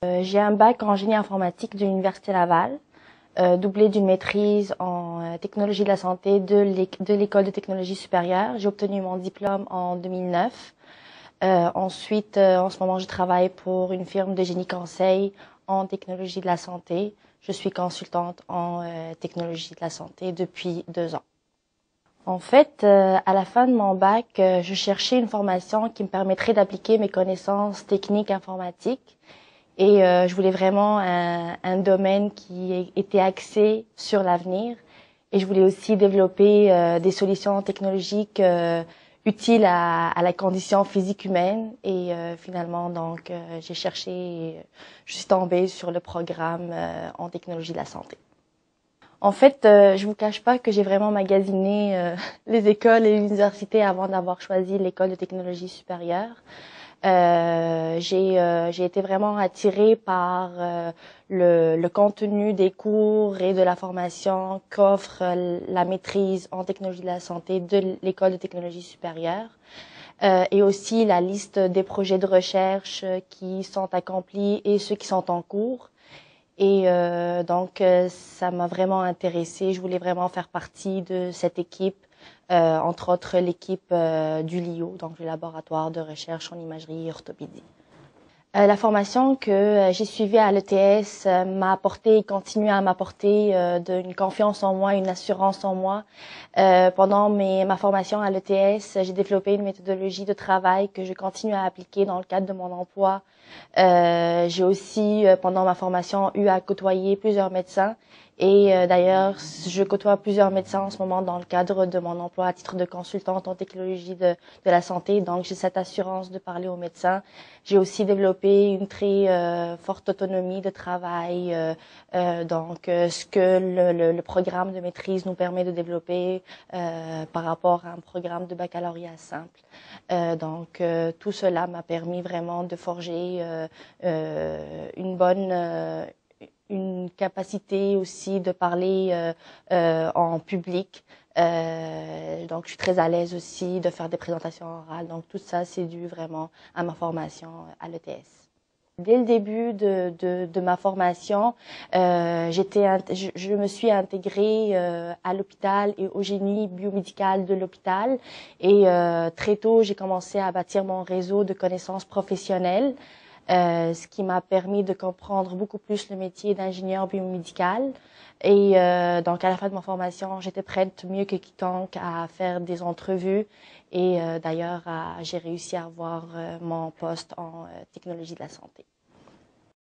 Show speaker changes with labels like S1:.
S1: J'ai un bac en génie informatique de l'Université Laval, doublé d'une maîtrise en technologie de la santé de l'École de technologie supérieure. J'ai obtenu mon diplôme en 2009. Ensuite, en ce moment, je travaille pour une firme de génie conseil en technologie de la santé. Je suis consultante en technologie de la santé depuis 2 ans. En fait, à la fin de mon bac, je cherchais une formation qui me permettrait d'appliquer mes connaissances techniques informatiques. Et je voulais vraiment un domaine qui était axé sur l'avenir. Et je voulais aussi développer des solutions technologiques utiles à la condition physique humaine. Et finalement, donc, j'ai cherché et je suis tombée sur le programme en technologie de la santé. En fait, je vous cache pas que j'ai vraiment magasiné les écoles et les universités avant d'avoir choisi l'école de technologie supérieure. J'ai été vraiment attirée par le contenu des cours et de la formation qu'offre la maîtrise en technologie de la santé de l'école de technologie supérieure. Et aussi la liste des projets de recherche qui sont accomplis et ceux qui sont en cours. Et donc, ça m'a vraiment intéressée. Je voulais vraiment faire partie de cette équipe, entre autres l'équipe du LIO, donc le laboratoire de recherche en imagerie et orthopédie. La formation que j'ai suivie à l'ETS m'a apporté et continue à m'apporter une confiance en moi, une assurance en moi. Pendant ma formation à l'ETS, j'ai développé une méthodologie de travail que je continue à appliquer dans le cadre de mon emploi. J'ai aussi, pendant ma formation, eu à côtoyer plusieurs médecins. Et d'ailleurs, je côtoie plusieurs médecins en ce moment dans le cadre de mon emploi à titre de consultante en technologie de la santé. Donc, j'ai cette assurance de parler aux médecins. J'ai aussi développé une très forte autonomie de travail. Donc, ce que le programme de maîtrise nous permet de développer par rapport à un programme de baccalauréat simple. Donc, tout cela m'a permis vraiment de forger une capacité aussi de parler en public. Donc, je suis très à l'aise aussi de faire des présentations orales. Donc, tout ça, c'est dû vraiment à ma formation à l'ETS. Dès le début de ma formation, je me suis intégrée à l'hôpital et au génie biomédical de l'hôpital. Et très tôt, j'ai commencé à bâtir mon réseau de connaissances professionnelles. Ce qui m'a permis de comprendre beaucoup plus le métier d'ingénieur biomédical. Et donc, à la fin de ma formation, j'étais prête mieux que quiconque à faire des entrevues. Et d'ailleurs, j'ai réussi à avoir mon poste en technologie de la santé.